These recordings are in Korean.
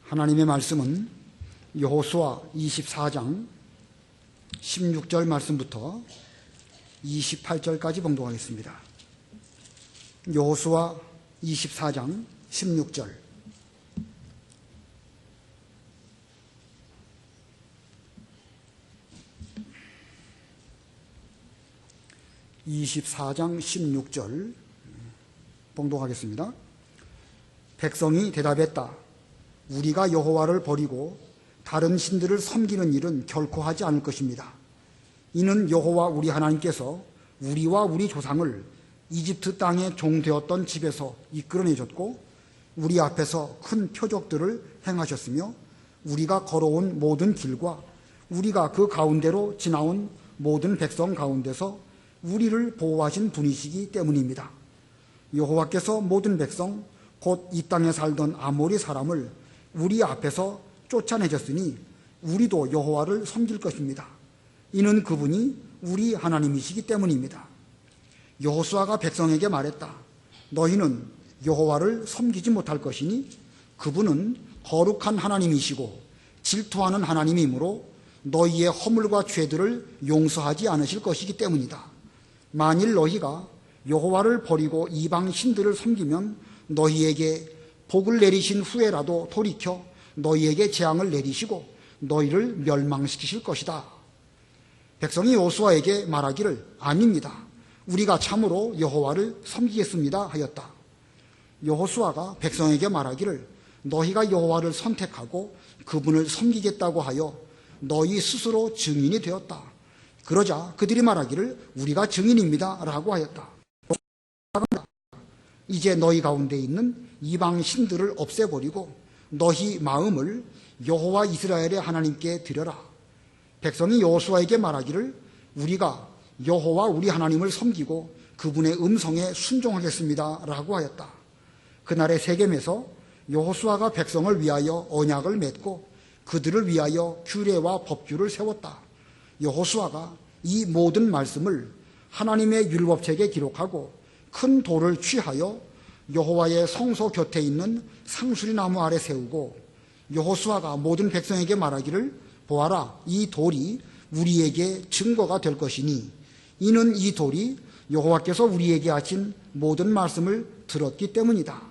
하나님의 말씀은 여호수아 24장 16절 말씀부터 28절까지 봉독하겠습니다. 여호수아 24장 16절. (24장 16절) 봉독하겠습니다. 백성이 대답했다. 우리가 여호와를 버리고 다른 신들을 섬기는 일은 결코 하지 않을 것입니다. 이는 여호와 우리 하나님께서 우리와 우리 조상을 이집트 땅에 종되었던 집에서 이끌어내셨고 우리 앞에서 큰 표적들을 행하셨으며 우리가 걸어온 모든 길과 우리가 그 가운데로 지나온 모든 백성 가운데서 우리를 보호하신 분이시기 때문입니다. 여호와께서 모든 백성 곧 이 땅에 살던 아모리 사람을 우리 앞에서 쫓아내셨으니 우리도 여호와를 섬길 것입니다. 이는 그분이 우리 하나님이시기 때문입니다. 여호수아가 백성에게 말했다. 너희는 여호와를 섬기지 못할 것이니 그분은 거룩한 하나님이시고 질투하는 하나님이므로 너희의 허물과 죄들을 용서하지 않으실 것이기 때문이다. 만일 너희가 여호와를 버리고 이방 신들을 섬기면 너희에게 복을 내리신 후에라도 돌이켜 너희에게 재앙을 내리시고 너희를 멸망시키실 것이다. 백성이 여호수아에게 말하기를 아닙니다. 우리가 참으로 여호와를 섬기겠습니다 하였다. 여호수아가 백성에게 말하기를 너희가 여호와를 선택하고 그분을 섬기겠다고 하여 너희 스스로 증인이 되었다. 그러자 그들이 말하기를 우리가 증인입니다 라고 하였다. 이제 너희 가운데 있는 이방 신들을 없애버리고 너희 마음을 여호와 이스라엘의 하나님께 드려라. 백성이 여호수아에게 말하기를 우리가 여호와 우리 하나님을 섬기고 그분의 음성에 순종하겠습니다 라고 하였다. 그날의 세겜에서 여호수아가 백성을 위하여 언약을 맺고 그들을 위하여 규례와 법규를 세웠다. 여호수아가 이 모든 말씀을 하나님의 율법책에 기록하고 큰 돌을 취하여 여호와의 성소 곁에 있는 상수리 나무 아래 세우고 여호수아가 모든 백성에게 말하기를 보아라, 이 돌이 우리에게 증거가 될 것이니 이는 이 돌이 여호와께서 우리에게 하신 모든 말씀을 들었기 때문이다.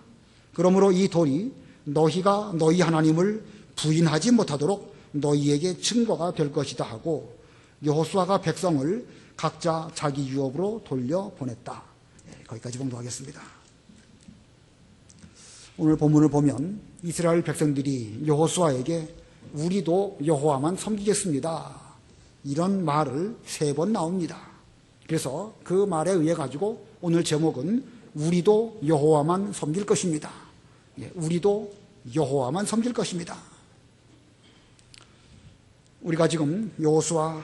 그러므로 이 돌이 너희가 너희 하나님을 부인하지 못하도록 너희에게 증거가 될 것이다 하고 여호수아가 백성을 각자 자기 유업으로 돌려보냈다. 거기까지 봉독하겠습니다. 오늘 본문을 보면 이스라엘 백성들이 여호수아에게 우리도 여호와만 섬기겠습니다 이런 말을 3번 나옵니다. 그래서 그 말에 의해 가지고 오늘 제목은 우리도 여호와만 섬길 것입니다. 우리도 여호와만 섬길 것입니다. 우리가 지금 여호수아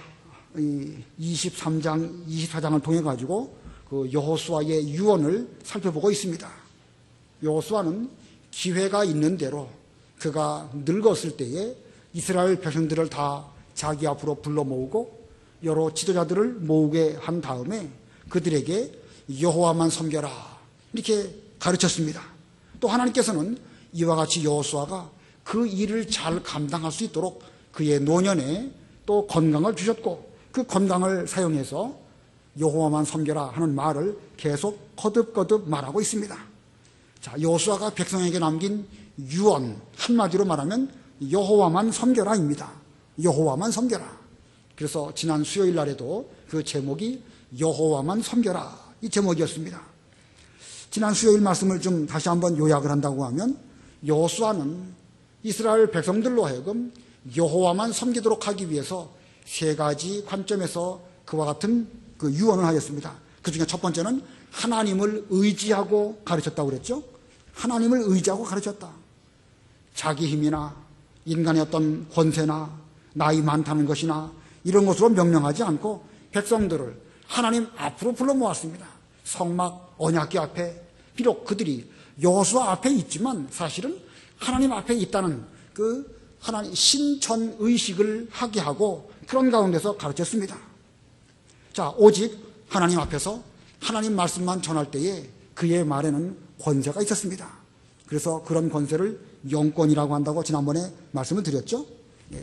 23장, 24장을 통해 가지고 그 여호수아의 유언을 살펴보고 있습니다. 여호수아는 기회가 있는 대로 그가 늙었을 때에 이스라엘 백성들을 다 자기 앞으로 불러 모으고 여러 지도자들을 모으게 한 다음에 그들에게 여호와만 섬겨라 이렇게 가르쳤습니다. 또 하나님께서는 이와 같이 여호수아가 그 일을 잘 감당할 수 있도록 그의 노년에 또 건강을 주셨고 그 건강을 사용해서 여호와만 섬겨라 하는 말을 계속 거듭거듭 말하고 있습니다. 자, 여호수아가 백성에게 남긴 유언 한마디로 말하면 여호와만 섬겨라입니다. 여호와만 섬겨라. 그래서 지난 수요일 날에도 그 제목이 여호와만 섬겨라 이 제목이었습니다. 지난 수요일 말씀을 좀 다시 한번 요약을 한다고 하면 여호수아는 이스라엘 백성들로 하여금 여호와만 섬기도록 하기 위해서 3가지 관점에서 그와 같은 그 유언을 하였습니다. 그 중에 첫 번째는 하나님을 의지하고 가르쳤다고 그랬죠. 하나님을 의지하고 가르쳤다. 자기 힘이나 인간의 어떤 권세나 나이 많다는 것이나 이런 것으로 명령하지 않고 백성들을 하나님 앞으로 불러 모았습니다. 성막 언약궤 앞에 비록 그들이 여호수아 앞에 있지만 사실은 하나님 앞에 있다는 그 하나님 신천 의식을 하게 하고 그런 가운데서 가르쳤습니다. 자, 오직 하나님 앞에서 하나님 말씀만 전할 때에 그의 말에는 권세가 있었습니다. 그래서 그런 권세를 영권이라고 한다고 지난번에 말씀을 드렸죠.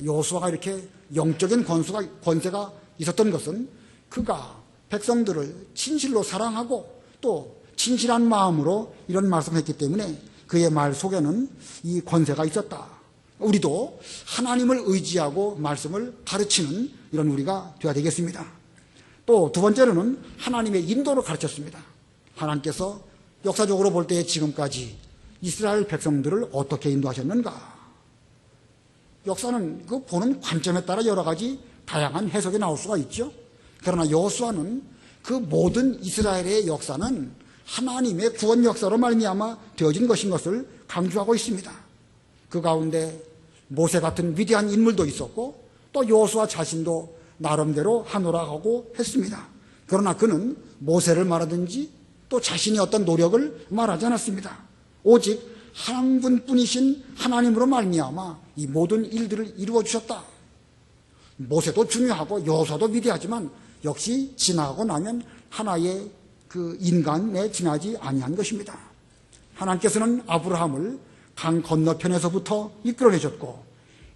여호수아가 이렇게 영적인 권세가 있었던 것은 그가 백성들을 진실로 사랑하고 또 진실한 마음으로 이런 말씀을 했기 때문에 그의 말 속에는 이 권세가 있었다. 우리도 하나님을 의지하고 말씀을 가르치는 이런 우리가 되어야 되겠습니다. 또 두 번째로는 하나님의 인도를 가르쳤습니다. 하나님께서 역사적으로 볼 때 지금까지 이스라엘 백성들을 어떻게 인도하셨는가? 역사는 그 보는 관점에 따라 여러 가지 다양한 해석이 나올 수가 있죠. 그러나 여호수아는 그 모든 이스라엘의 역사는 하나님의 구원 역사로 말미암아 되어진 것인 것을 강조하고 있습니다. 그 가운데 모세 같은 위대한 인물도 있었고 또 여호수아 자신도 나름대로 하노라 하고 했습니다. 그러나 그는 모세를 말하든지 또 자신의 어떤 노력을 말하지 않았습니다. 오직 한 분뿐이신 하나님으로 말미암아 이 모든 일들을 이루어 주셨다. 모세도 중요하고 여호수아도 위대하지만 역시 지나고 나면 하나의 그 인간에 지나지 아니한 것입니다. 하나님께서는 아브라함을 강 건너편에서부터 이끌어내셨고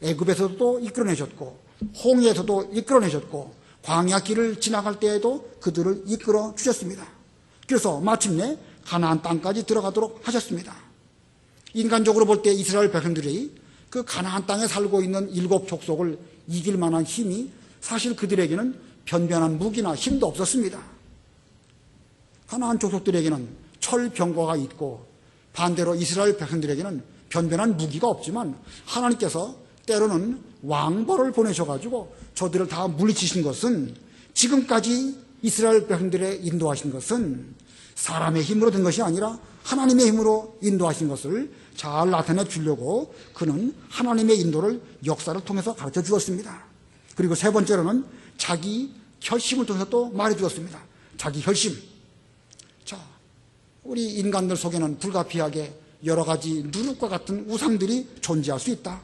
애굽에서도 이끌어내셨고 홍해에서도 이끌어내셨고 광야 길을 지나갈 때에도 그들을 이끌어 주셨습니다. 그래서 마침내 가나안 땅까지 들어가도록 하셨습니다. 인간적으로 볼 때 이스라엘 백성들이 그 가나안 땅에 살고 있는 일곱 족속을 이길 만한 힘이 사실 그들에게는 변변한 무기나 힘도 없었습니다. 가나안 족속들에게는 철병거가 있고 반대로 이스라엘 백성들에게는 변변한 무기가 없지만 하나님께서 때로는 왕벌을 보내셔가지고 저들을 다 물리치신 것은 지금까지 이스라엘 백성들의 인도하신 것은 사람의 힘으로 된 것이 아니라 하나님의 힘으로 인도하신 것을 잘 나타내 주려고 그는 하나님의 인도를 역사를 통해서 가르쳐 주었습니다. 그리고 세 번째로는 자기 혈심을 통해서 또 말해 주었습니다. 자기 혈심. 자, 우리 인간들 속에는 불가피하게 여러 가지 누룩과 같은 우상들이 존재할 수 있다.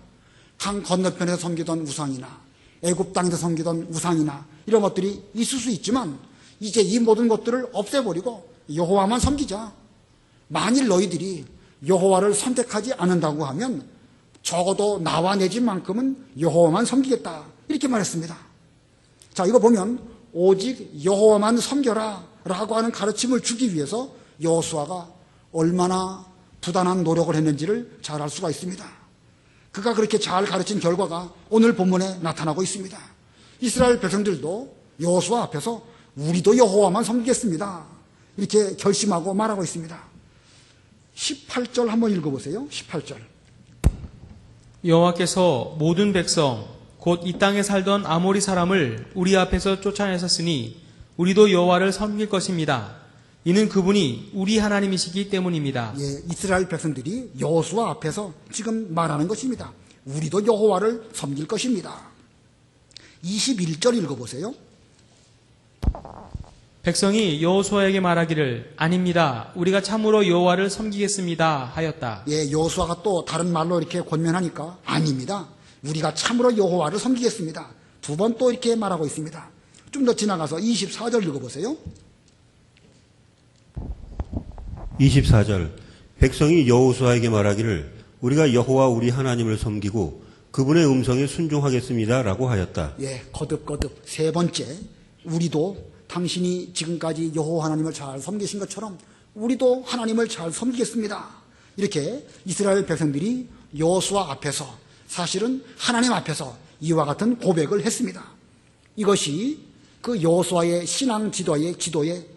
강 건너편에서 섬기던 우상이나 애굽 땅에서 섬기던 우상이나 이런 것들이 있을 수 있지만 이제 이 모든 것들을 없애버리고 여호와만 섬기자. 만일 너희들이 여호와를 선택하지 않는다고 하면 적어도 나와 내 집만큼은 여호와만 섬기겠다. 이렇게 말했습니다. 자, 이거 보면 오직 여호와만 섬겨라 라고 하는 가르침을 주기 위해서 여호수아가 얼마나 부단한 노력을 했는지를 잘 알 수가 있습니다. 그가 그렇게 잘 가르친 결과가 오늘 본문에 나타나고 있습니다. 이스라엘 백성들도 여호수아 앞에서 우리도 여호와만 섬기겠습니다. 이렇게 결심하고 말하고 있습니다. 18절 한번 읽어보세요. 18절. 여호와께서 모든 백성 곧 이 땅에 살던 아모리 사람을 우리 앞에서 쫓아내셨으니 우리도 여호와를 섬길 것입니다. 이는 그분이 우리 하나님이시기 때문입니다. 예, 이스라엘 백성들이 여호수아 앞에서 지금 말하는 것입니다. 우리도 여호와를 섬길 것입니다. 21절 읽어보세요. 백성이 여호수아에게 말하기를 아닙니다. 우리가 참으로 여호와를 섬기겠습니다 하였다. 예, 여호수아가 또 다른 말로 이렇게 권면하니까 아닙니다. 우리가 참으로 여호와를 섬기겠습니다. 두 번 또 이렇게 말하고 있습니다. 좀 더 지나가서 24절 읽어보세요. 24절. 백성이 여호수아에게 말하기를 우리가 여호와 우리 하나님을 섬기고 그분의 음성에 순종하겠습니다 라고 하였다. 예, 거듭거듭 세 번째, 우리도 당신이 지금까지 여호와 하나님을 잘 섬기신 것처럼 우리도 하나님을 잘 섬기겠습니다. 이렇게 이스라엘 백성들이 여호수아 앞에서 사실은 하나님 앞에서 이와 같은 고백을 했습니다. 이것이 그 여호수아의 신앙 지도의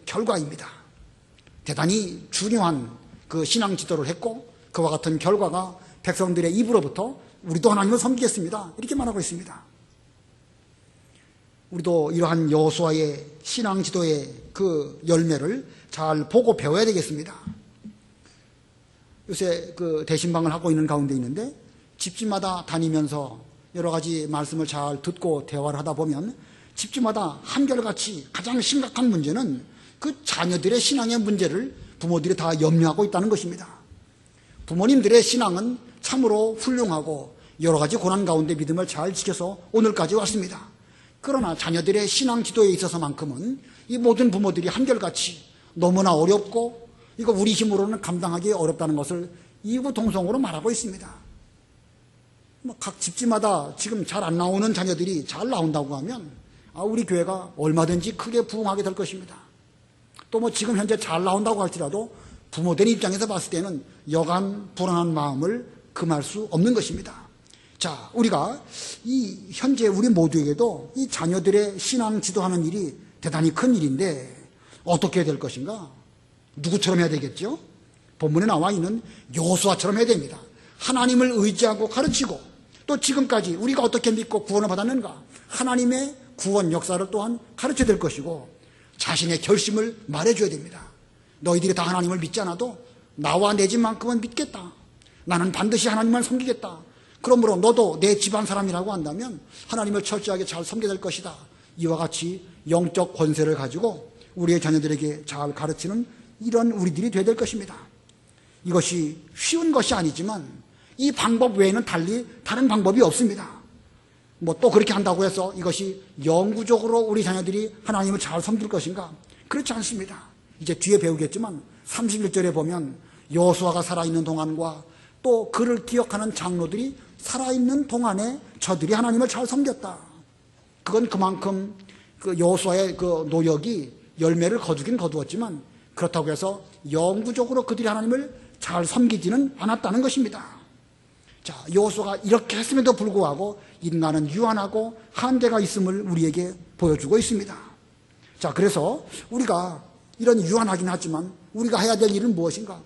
결과입니다. 대단히 중요한 그 신앙 지도를 했고 그와 같은 결과가 백성들의 입으로부터 우리도 하나님을 섬기겠습니다. 이렇게 말하고 있습니다. 우리도 이러한 여호수아의 신앙 지도의 그 열매를 잘 보고 배워야 되겠습니다. 요새 그 대신방을 하고 있는 가운데 있는데 집집마다 다니면서 여러 가지 말씀을 잘 듣고 대화를 하다 보면 집집마다 한결같이 가장 심각한 문제는 그 자녀들의 신앙의 문제를 부모들이 다 염려하고 있다는 것입니다. 부모님들의 신앙은 참으로 훌륭하고 여러 가지 고난 가운데 믿음을 잘 지켜서 오늘까지 왔습니다. 그러나 자녀들의 신앙 지도에 있어서만큼은 이 모든 부모들이 한결같이 너무나 어렵고 이거 우리 힘으로는 감당하기 어렵다는 것을 이구동성으로 말하고 있습니다. 뭐 각 집집마다 지금 잘 안 나오는 자녀들이 잘 나온다고 하면 우리 교회가 얼마든지 크게 부흥하게 될 것입니다. 또 뭐 지금 현재 잘 나온다고 할지라도 부모된 입장에서 봤을 때는 여간 불안한 마음을 금할 수 없는 것입니다. 자, 우리가 이 현재 우리 모두에게도 이 자녀들의 신앙 지도하는 일이 대단히 큰 일인데 어떻게 해야 될 것인가? 누구처럼 해야 되겠죠? 본문에 나와 있는 여호수아처럼 해야 됩니다. 하나님을 의지하고 가르치고 또 지금까지 우리가 어떻게 믿고 구원을 받았는가? 하나님의 구원 역사를 또한 가르쳐야 될 것이고 자신의 결심을 말해줘야 됩니다. 너희들이 다 하나님을 믿지 않아도 나와 내 집만큼은 믿겠다. 나는 반드시 하나님을 섬기겠다. 그러므로 너도 내 집안 사람이라고 한다면 하나님을 철저하게 잘 섬겨야 될 것이다. 이와 같이 영적 권세를 가지고 우리의 자녀들에게 잘 가르치는 이런 우리들이 되어야 될 것입니다. 이것이 쉬운 것이 아니지만 이 방법 외에는 달리 다른 방법이 없습니다. 뭐 또 그렇게 한다고 해서 이것이 영구적으로 우리 자녀들이 하나님을 잘 섬길 것인가? 그렇지 않습니다. 이제 뒤에 배우겠지만 31절에 보면 여호수아가 살아있는 동안과 또 그를 기억하는 장로들이 살아있는 동안에 저들이 하나님을 잘 섬겼다. 그건 그만큼 그 여호수아의 그 노력이 열매를 거두긴 거두었지만 그렇다고 해서 영구적으로 그들이 하나님을 잘 섬기지는 않았다는 것입니다. 자, 여호수아가 이렇게 했음에도 불구하고 인간은 유한하고 한계가 있음을 우리에게 보여주고 있습니다. 자, 그래서 우리가 이런 유한하긴 하지만 우리가 해야 될 일은 무엇인가?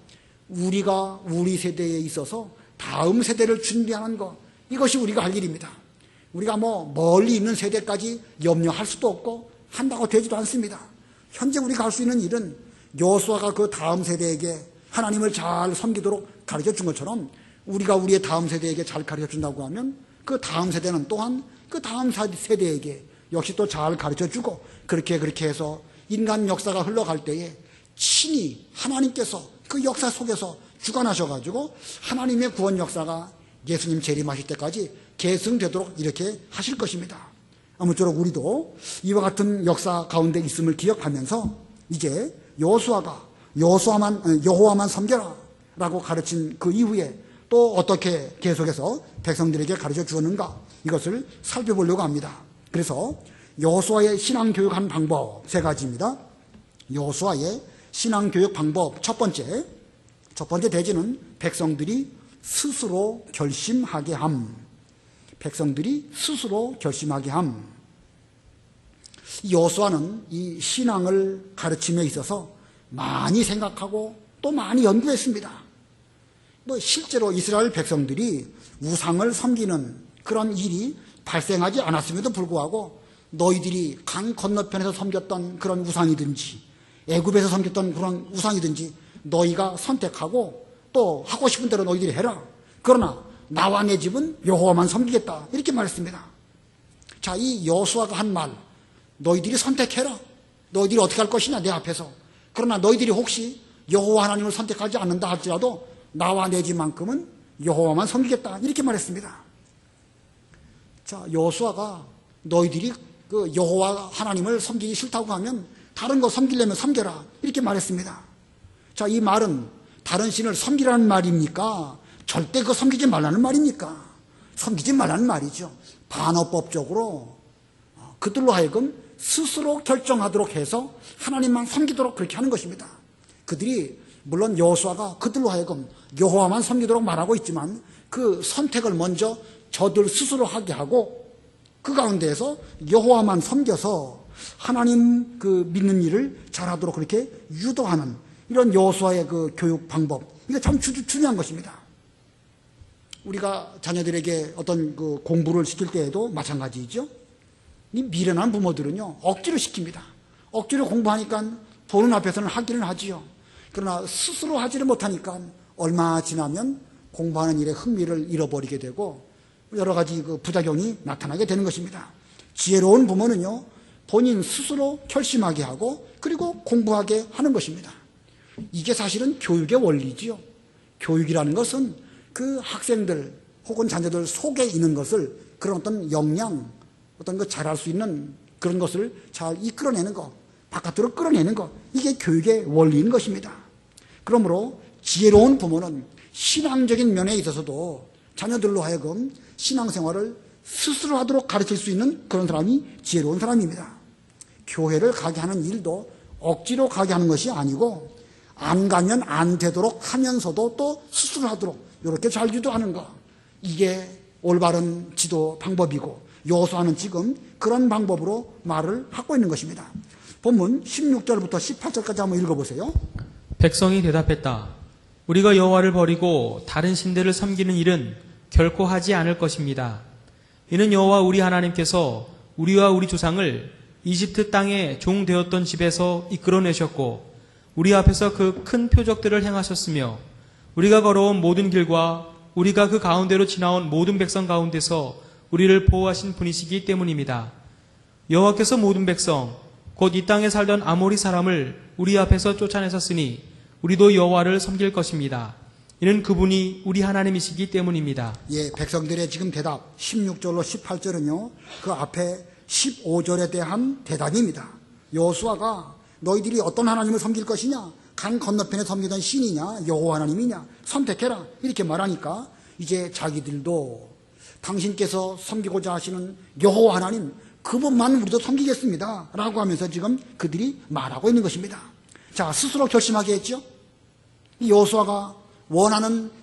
우리가 우리 세대에 있어서 다음 세대를 준비하는 것, 이것이 우리가 할 일입니다. 우리가 뭐 멀리 있는 세대까지 염려할 수도 없고 한다고 되지도 않습니다. 현재 우리가 할 수 있는 일은 여호수아가 그 다음 세대에게 하나님을 잘 섬기도록 가르쳐 준 것처럼 우리가 우리의 다음 세대에게 잘 가르쳐 준다고 하면 그 다음 세대는 또한 그 다음 세대에게 역시 또 잘 가르쳐 주고 그렇게 해서 인간 역사가 흘러갈 때에 친히 하나님께서 그 역사 속에서 주관하셔가지고 하나님의 구원 역사가 예수님 재림하실 때까지 계승되도록 이렇게 하실 것입니다. 아무쪼록 우리도 이와 같은 역사 가운데 있음을 기억하면서 이제 여호와만 섬겨라 라고 가르친 그 이후에 또 어떻게 계속해서 백성들에게 가르쳐 주었는가 이것을 살펴보려고 합니다. 그래서 여호수아의 신앙교육한 방법 3가지입니다. 여호수아의 신앙교육 방법 첫 번째 대지는 백성들이 스스로 결심하게 함. 백성들이 스스로 결심하게 함. 여호수아는 이 신앙을 가르침에 있어서 많이 생각하고 또 많이 연구했습니다. 뭐 실제로 이스라엘 백성들이 우상을 섬기는 그런 일이 발생하지 않았음에도 불구하고 너희들이 강 건너편에서 섬겼던 그런 우상이든지 애굽에서 섬겼던 그런 우상이든지 너희가 선택하고 또 하고 싶은 대로 너희들이 해라. 그러나 나와 내 집은 여호와만 섬기겠다. 이렇게 말했습니다. 자, 이 여호수아가 한 말, 너희들이 선택해라. 너희들이 어떻게 할 것이냐 내 앞에서. 그러나 너희들이 혹시 여호와 하나님을 선택하지 않는다 할지라도 나와 내 집만큼은 여호와만 섬기겠다. 이렇게 말했습니다. 자, 여호수아가 너희들이 그 여호와 하나님을 섬기기 싫다고 하면 다른 거 섬기려면 섬겨라. 이렇게 말했습니다. 자, 이 말은 다른 신을 섬기라는 말입니까? 절대 그거 섬기지 말라는 말입니까? 섬기지 말라는 말이죠. 반어법적으로 그들로 하여금 스스로 결정하도록 해서 하나님만 섬기도록 그렇게 하는 것입니다. 그들이 물론 여호수아가 그들로 하여금 여호와만 섬기도록 말하고 있지만 그 선택을 먼저 저들 스스로 하게 하고 그 가운데에서 여호와만 섬겨서 하나님 그 믿는 일을 잘하도록 그렇게 유도하는 이런 여호수아의 그 교육 방법, 이게 참 중요한 것입니다. 우리가 자녀들에게 어떤 그 공부를 시킬 때에도 마찬가지이죠. 이 미련한 부모들은요 억지로 시킵니다. 억지로 공부하니까 보는 앞에서는 하기는 하지요. 그러나 스스로 하지를 못하니까 얼마 지나면 공부하는 일에 흥미를 잃어버리게 되고 여러 가지 그 부작용이 나타나게 되는 것입니다. 지혜로운 부모는요 본인 스스로 결심하게 하고 그리고 공부하게 하는 것입니다. 이게 사실은 교육의 원리지요. 교육이라는 것은 그 학생들 혹은 자녀들 속에 있는 것을 그런 어떤 역량, 어떤 거 잘할 수 있는 그런 것을 잘 이끌어내는 것, 바깥으로 끌어내는 것, 이게 교육의 원리인 것입니다. 그러므로 지혜로운 부모는 신앙적인 면에 있어서도 자녀들로 하여금 신앙생활을 스스로 하도록 가르칠 수 있는 그런 사람이 지혜로운 사람입니다. 교회를 가게 하는 일도 억지로 가게 하는 것이 아니고 안 가면 안 되도록 하면서도 또 스스로 하도록 이렇게 잘 유도하는 것, 이게 올바른 지도 방법이고 여호수아는 지금 그런 방법으로 말을 하고 있는 것입니다. 본문 16절부터 18절까지 한번 읽어보세요. 백성이 대답했다. 우리가 여호와를 버리고 다른 신들을 섬기는 일은 결코 하지 않을 것입니다. 이는 여호와 우리 하나님께서 우리와 우리 조상을 이집트 땅에 종 되었던 집에서 이끌어내셨고 우리 앞에서 그 큰 표적들을 행하셨으며 우리가 걸어온 모든 길과 우리가 그 가운데로 지나온 모든 백성 가운데서 우리를 보호하신 분이시기 때문입니다. 여호와께서 모든 백성 곧 이 땅에 살던 아모리 사람을 우리 앞에서 쫓아내셨으니 우리도 여호와를 섬길 것입니다. 이는 그분이 우리 하나님이시기 때문입니다. 예, 백성들의 지금 대답 16절로 18절은요 그 앞에 15절에 대한 대답입니다. 여호수아가 너희들이 어떤 하나님을 섬길 것이냐, 강 건너편에 섬기던 신이냐 여호와 하나님이냐 선택해라 이렇게 말하니까 이제 자기들도 당신께서 섬기고자 하시는 여호와 하나님 그분만 우리도 섬기겠습니다 라고 하면서 지금 그들이 말하고 있는 것입니다. 자, 스스로 결심하게 했죠. 이 여호수아가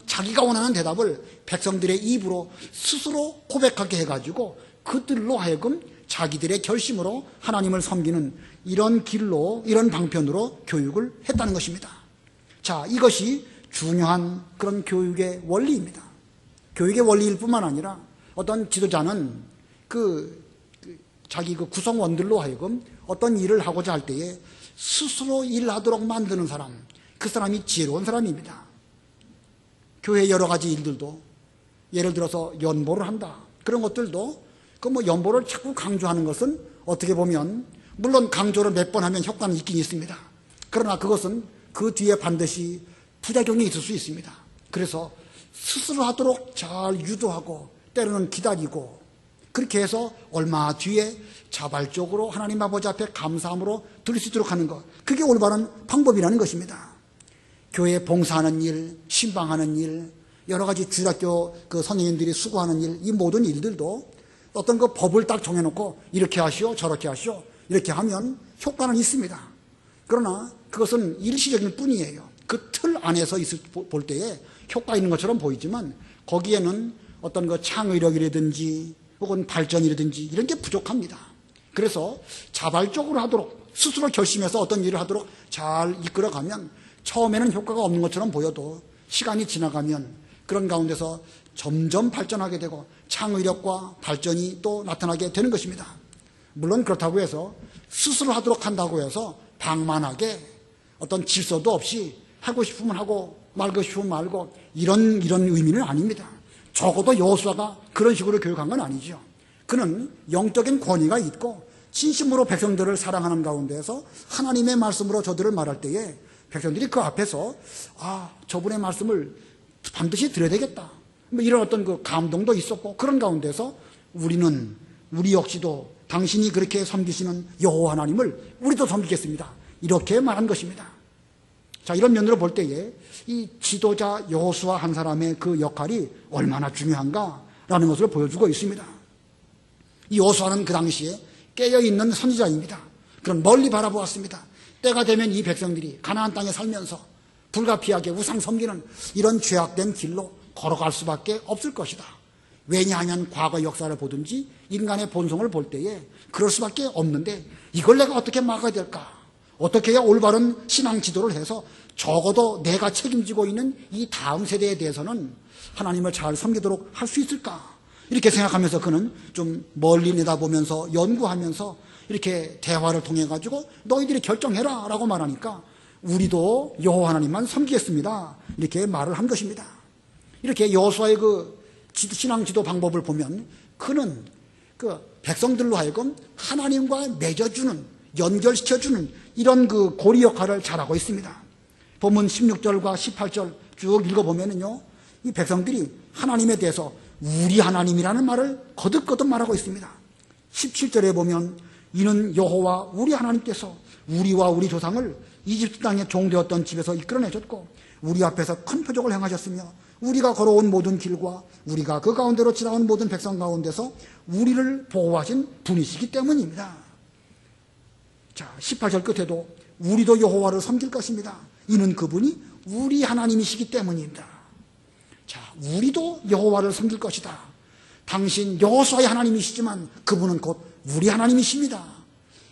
자기가 원하는 대답을 백성들의 입으로 스스로 고백하게 해가지고 그들로 하여금 자기들의 결심으로 하나님을 섬기는 이런 길로, 이런 방편으로 교육을 했다는 것입니다. 자, 이것이 중요한 그런 교육의 원리입니다. 교육의 원리일 뿐만 아니라 어떤 지도자는 자기 구성원들로 하여금 어떤 일을 하고자 할 때에 스스로 일하도록 만드는 사람, 그 사람이 지혜로운 사람입니다. 교회 여러 가지 일들도 예를 들어서 연보를 한다. 그런 것들도 연보를 자꾸 강조하는 것은 어떻게 보면 물론 강조를 몇 번 하면 효과는 있긴 있습니다. 그러나 그것은 그 뒤에 반드시 부작용이 있을 수 있습니다. 그래서 스스로 하도록 잘 유도하고 때로는 기다리고 그렇게 해서 얼마 뒤에 자발적으로 하나님 아버지 앞에 감사함으로 드릴 수 있도록 하는 것, 그게 올바른 방법이라는 것입니다. 교회에 봉사하는 일, 신방하는 일, 여러 가지 주일학교 선생님들이 수고하는 일, 이 모든 일들도 어떤 법을 딱 정해놓고 이렇게 하시오 저렇게 하시오 이렇게 하면 효과는 있습니다. 그러나 그것은 일시적일 뿐이에요. 그 틀 안에서 볼 때에 효과 있는 것처럼 보이지만 거기에는 어떤 창의력이라든지 혹은 발전이라든지 이런 게 부족합니다. 그래서 자발적으로 하도록 스스로 결심해서 어떤 일을 하도록 잘 이끌어가면 처음에는 효과가 없는 것처럼 보여도 시간이 지나가면 그런 가운데서 점점 발전하게 되고 창의력과 발전이 또 나타나게 되는 것입니다. 물론 그렇다고 해서 스스로 하도록 한다고 해서 방만하게 어떤 질서도 없이 하고 싶으면 하고 말고 싶으면 말고 이런 의미는 아닙니다. 적어도 여호수아가 그런 식으로 교육한 건 아니죠. 그는 영적인 권위가 있고 진심으로 백성들을 사랑하는 가운데서 하나님의 말씀으로 저들을 말할 때에 백성들이 그 앞에서 저분의 말씀을 반드시 들어야 되겠다, 이런 어떤 감동도 있었고 그런 가운데서 우리 역시도 당신이 그렇게 섬기시는 여호와 하나님을 우리도 섬기겠습니다 이렇게 말한 것입니다. 자, 이런 면으로 볼 때에 이 지도자 여호수아 한 사람의 그 역할이 얼마나 중요한가라는 것을 보여주고 있습니다. 이 여호수아는 그 당시에 깨어있는 선지자입니다. 그럼 멀리 바라보았습니다. 때가 되면 이 백성들이 가나안 땅에 살면서 불가피하게 우상 섬기는 이런 죄악된 길로 걸어갈 수밖에 없을 것이다. 왜냐하면 과거 역사를 보든지 인간의 본성을 볼 때에 그럴 수밖에 없는데 이걸 내가 어떻게 막아야 될까? 어떻게 해야 올바른 신앙 지도를 해서 적어도 내가 책임지고 있는 이 다음 세대에 대해서는 하나님을 잘 섬기도록 할 수 있을까? 이렇게 생각하면서 그는 좀 멀리 내다보면서 연구하면서 이렇게 대화를 통해 가지고 너희들이 결정해라 라고 말하니까 우리도 여호와 하나님만 섬기겠습니다 이렇게 말을 한 것입니다. 이렇게 여호수아의 신앙 지도 방법을 보면 그는 백성들로 하여금 하나님과 맺어주는, 연결시켜주는 이런 고리 역할을 잘하고 있습니다. 본문 16절과 18절 쭉 읽어보면요, 이 백성들이 하나님에 대해서 우리 하나님이라는 말을 거듭거듭 말하고 있습니다. 17절에 보면 이는 여호와 우리 하나님께서 우리와 우리 조상을 이집트 땅에 종되었던 집에서 이끌어내셨고 우리 앞에서 큰 표적을 행하셨으며 우리가 걸어온 모든 길과 우리가 그 가운데로 지나온 모든 백성 가운데서 우리를 보호하신 분이시기 때문입니다. 자, 18절 끝에도 우리도 여호와를 섬길 것입니다. 이는 그분이 우리 하나님이시기 때문입니다. 자, 우리도 여호와를 섬길 것이다. 당신 여호수아의 하나님이시지만 그분은 곧 우리 하나님이십니다.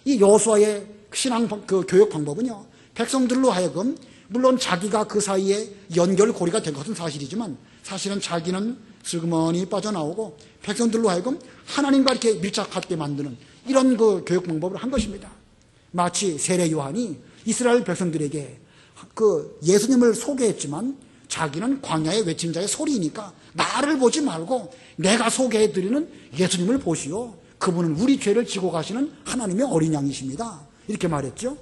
이 여호수아의 신앙 교육 방법은요, 백성들로 하여금 물론 자기가 그 사이에 연결고리가 된 것은 사실이지만 사실은 자기는 슬그머니 빠져나오고 백성들로 하여금 하나님과 이렇게 밀착하게 만드는 이런 그 교육 방법을 한 것입니다. 마치 세례 요한이 이스라엘 백성들에게 그 예수님을 소개했지만 자기는 광야의 외친 자의 소리이니까 나를 보지 말고 내가 소개해드리는 예수님을 보시오. 그분은 우리 죄를 지고 가시는 하나님의 어린 양이십니다. 이렇게 말했죠.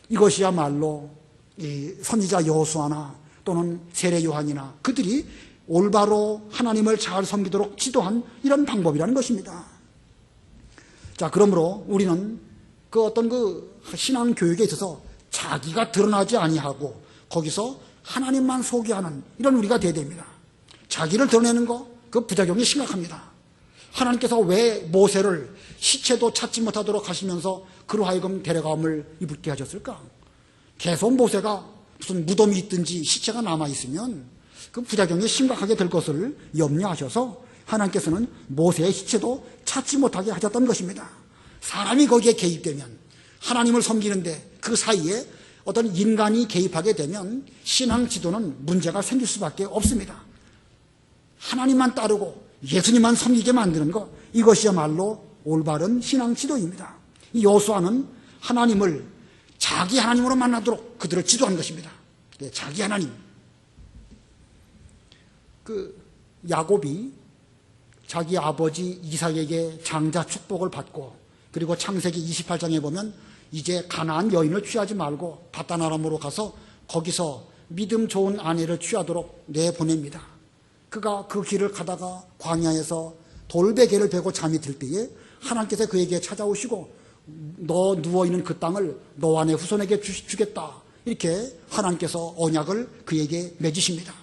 이것이야말로 이 선지자 여호수아나 또는 세례 요한이나 그들이 올바로 하나님을 잘 섬기도록 지도한 이런 방법이라는 것입니다. 자, 그러므로 우리는 그 어떤 그 신앙 교육에 있어서 자기가 드러나지 아니하고 거기서 하나님만 소개하는 이런 우리가 되어야 됩니다. 자기를 드러내는 거, 그 부작용이 심각합니다. 하나님께서 왜 모세를 시체도 찾지 못하도록 하시면서 그로 하여금 데려감을 입게 하셨을까? 계속 모세가 무슨 무덤이 있든지 시체가 남아있으면 그 부작용이 심각하게 될 것을 염려하셔서 하나님께서는 모세의 시체도 찾지 못하게 하셨던 것입니다. 사람이 거기에 개입되면 하나님을 섬기는데 그 사이에 어떤 인간이 개입하게 되면 신앙 지도는 문제가 생길 수밖에 없습니다. 하나님만 따르고 예수님만 섬기게 만드는 것, 이것이야말로 올바른 신앙 지도입니다. 이 여호수아는 하나님을 자기 하나님으로 만나도록 그들을 지도한 것입니다. 자기 하나님. 그 야곱이 자기 아버지 이삭에게 장자 축복을 받고 그리고 창세기 28장에 보면 이제 가나안 여인을 취하지 말고 바단 아람으로 가서 거기서 믿음 좋은 아내를 취하도록 내보냅니다. 그가 그 길을 가다가 광야에서 돌베개를 베고 잠이 들 때에 하나님께서 그에게 찾아오시고 너 누워있는 그 땅을 너와 내 후손에게 주겠다. 이렇게 하나님께서 언약을 그에게 맺으십니다.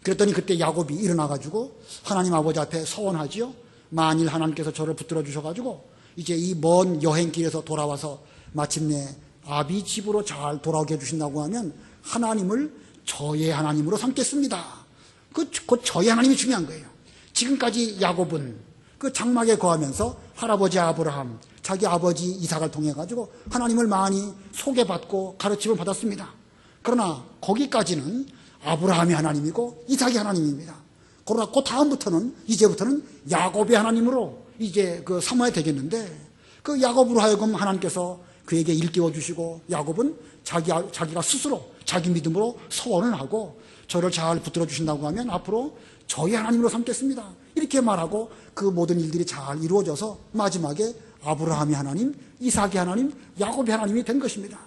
그랬더니 그때 야곱이 일어나가지고 하나님 아버지 앞에 서원하지요. 만일 하나님께서 저를 붙들어 주셔가지고 이제 이 먼 여행길에서 돌아와서 마침내 아비 집으로 잘 돌아오게 해주신다고 하면 하나님을 저의 하나님으로 삼겠습니다. 곧 저의 하나님이 중요한 거예요. 지금까지 야곱은 그 장막에 거하면서 할아버지 아브라함, 자기 아버지 이삭을 통해 가지고 하나님을 많이 소개받고 가르침을 받았습니다. 그러나 거기까지는 아브라함이 하나님이고 이삭이 하나님입니다. 그러나 그 다음부터는 이제부터는 야곱의 하나님으로 이제 그 삼아야 되겠는데 그 야곱으로 하여금 하나님께서 그에게 일깨워 주시고 야곱은 자기가 스스로 자기 믿음으로 서원을 하고 저를 잘 붙들어 주신다고 하면 앞으로 저희 하나님으로 삼겠습니다. 이렇게 말하고 그 모든 일들이 잘 이루어져서 마지막에 아브라함의 하나님, 이삭의 하나님, 야곱의 하나님이 된 것입니다.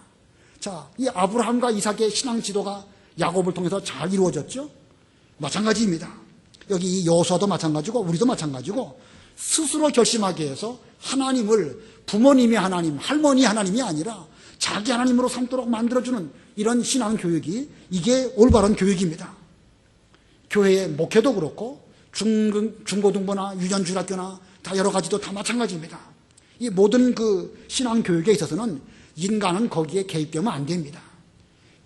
자, 이 아브라함과 이삭의 신앙 지도가 야곱을 통해서 잘 이루어졌죠? 마찬가지입니다. 여기 이 여호수아도 마찬가지고 우리도 마찬가지고 스스로 결심하게 해서 하나님을 부모님의 하나님, 할머니 하나님이 아니라 자기 하나님으로 삼도록 만들어주는 이런 신앙 교육이 이게 올바른 교육입니다. 교회의 목회도 그렇고 중고등부나 유년중학교나 다 여러 가지도 다 마찬가지입니다. 이 모든 그 신앙 교육에 있어서는 인간은 거기에 개입되면 안 됩니다.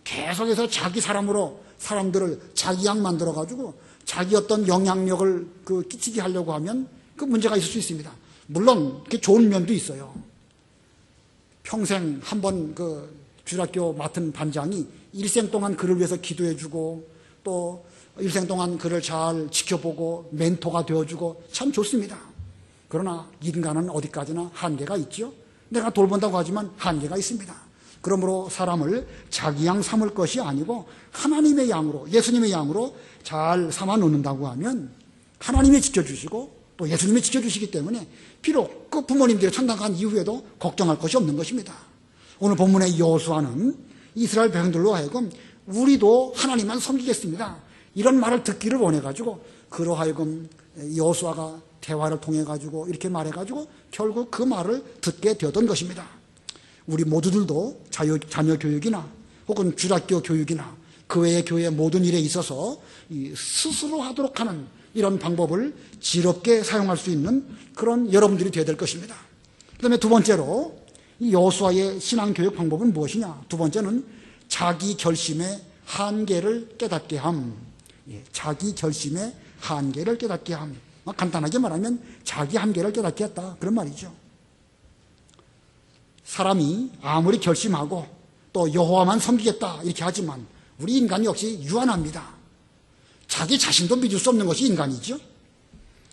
계속해서 자기 사람으로 사람들을 자기 양 만들어가지고 자기 어떤 영향력을 끼치게 하려고 하면 그 문제가 있을 수 있습니다. 물론 그게 좋은 면도 있어요. 평생 한번 그 주일학교 맡은 반장이 일생 동안 그를 위해서 기도해주고 또 일생 동안 그를 잘 지켜보고 멘토가 되어주고 참 좋습니다. 그러나 인간은 어디까지나 한계가 있죠. 내가 돌본다고 하지만 한계가 있습니다. 그러므로 사람을 자기 양 삼을 것이 아니고 하나님의 양으로, 예수님의 양으로 잘 삼아 놓는다고 하면 하나님이 지켜주시고 또 예수님이 지켜주시기 때문에 비록 그 부모님들이 창당한 이후에도 걱정할 것이 없는 것입니다. 오늘 본문의 여호수아는 이스라엘 백성들로 하여금 우리도 하나님만 섬기겠습니다. 이런 말을 듣기를 원해가지고 그로 하여금 여호수아가 대화를 통해가지고 이렇게 말해가지고 결국 그 말을 듣게 되었던 것입니다. 우리 모두들도 자녀 교육이나 혹은 주일학교 교육이나 그 외의 교회의 모든 일에 있어서 스스로 하도록 하는 이런 방법을 지혜롭게 사용할 수 있는 그런 여러분들이 되어야 될 것입니다. 그 다음에 두 번째로 이 여호수아의 신앙교육 방법은 무엇이냐? 두 번째는 자기 결심의 한계를 깨닫게 함. 자기 결심의 한계를 깨닫게 함. 간단하게 말하면 자기 한계를 깨닫게 했다, 그런 말이죠. 사람이 아무리 결심하고 또 여호와만 섬기겠다 이렇게 하지만 우리 인간이 역시 유한합니다. 자기 자신도 믿을 수 없는 것이 인간이죠.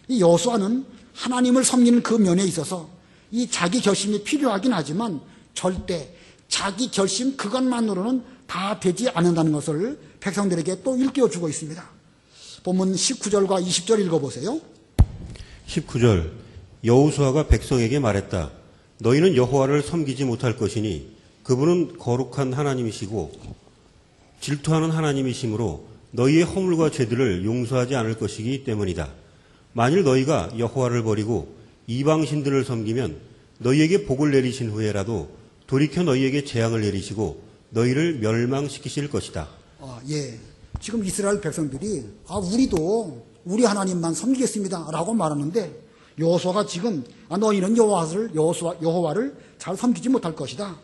이 여호수아는 하나님을 섬기는 그 면에 있어서 이 자기 결심이 필요하긴 하지만 절대 자기 결심 그것만으로는 다 되지 않는다는 것을 백성들에게 또 일깨워주고 있습니다. 본문 19절과 20절 읽어보세요. 19절 여호수아가 백성에게 말했다. 너희는 여호와를 섬기지 못할 것이니 그분은 거룩한 하나님이시고 질투하는 하나님이시므로 너희의 허물과 죄들을 용서하지 않을 것이기 때문이다. 만일 너희가 여호와를 버리고 이방 신들을 섬기면 너희에게 복을 내리신 후에라도 돌이켜 너희에게 재앙을 내리시고 너희를 멸망시키실 것이다. 지금 이스라엘 백성들이 우리도 우리 하나님만 섬기겠습니다 라고 말하는데 여호수아가 지금 너희는 여호와를 잘 섬기지 못할 것이다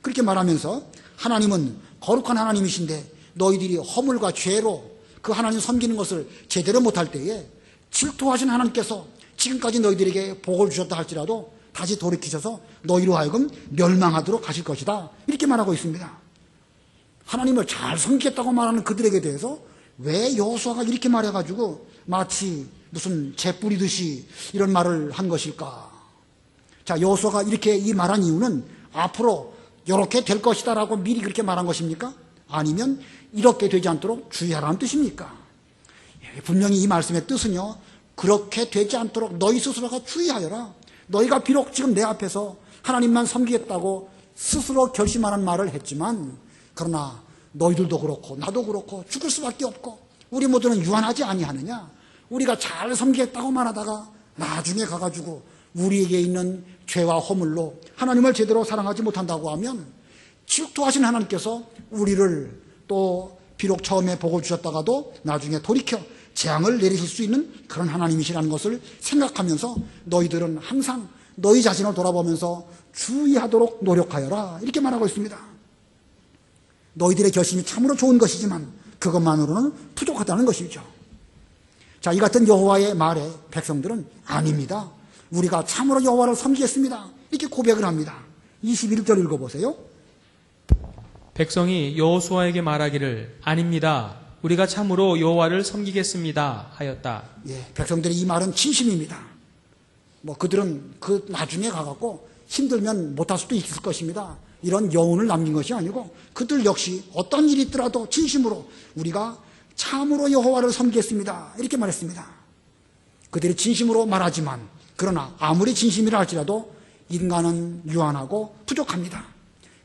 그렇게 말하면서 하나님은 거룩한 하나님이신데 너희들이 허물과 죄로 그 하나님 섬기는 것을 제대로 못할 때에 질투하신 하나님께서 지금까지 너희들에게 복을 주셨다 할지라도 다시 돌이키셔서 너희로 하여금 멸망하도록 하실 것이다 이렇게 말하고 있습니다. 하나님을 잘 섬기겠다고 말하는 그들에게 대해서 왜 여호수아가 이렇게 말해가지고 마치 무슨 재 뿌리듯이 이런 말을 한 것일까? 자, 여호수아가 이렇게 이 말한 이유는 앞으로 이렇게 될 것이다 라고 미리 그렇게 말한 것입니까? 아니면 이렇게 되지 않도록 주의하라는 뜻입니까? 분명히 이 말씀의 뜻은요, 그렇게 되지 않도록 너희 스스로가 주의하여라. 너희가 비록 지금 내 앞에서 하나님만 섬기겠다고 스스로 결심하는 말을 했지만 그러나 너희들도 그렇고 나도 그렇고 죽을 수밖에 없고 우리 모두는 유한하지 아니하느냐. 우리가 잘 섬기겠다고 말하다가 나중에 가가지고 우리에게 있는 죄와 허물로 하나님을 제대로 사랑하지 못한다고 하면 질투하신 하나님께서 우리를 또 비록 처음에 복을 주셨다가도 나중에 돌이켜 재앙을 내리실 수 있는 그런 하나님이시라는 것을 생각하면서 너희들은 항상 너희 자신을 돌아보면서 주의하도록 노력하여라 이렇게 말하고 있습니다. 너희들의 결심이 참으로 좋은 것이지만 그것만으로는 부족하다는 것이죠. 자, 이 같은 여호와의 말에 백성들은 아닙니다. 우리가 참으로 여호와를 섬기겠습니다. 이렇게 고백을 합니다. 21절 읽어보세요. 백성이 여호수아에게 말하기를 아닙니다. 우리가 참으로 여호와를 섬기겠습니다 하였다. 백성들의 이 말은 진심입니다. 그들은 그 나중에 가갖고 힘들면 못할 수도 있을 것입니다. 이런 여운을 남긴 것이 아니고 그들 역시 어떤 일이 있더라도 진심으로 우리가 참으로 여호와를 섬기겠습니다 이렇게 말했습니다. 그들이 진심으로 말하지만 그러나 아무리 진심이라 할지라도 인간은 유한하고 부족합니다.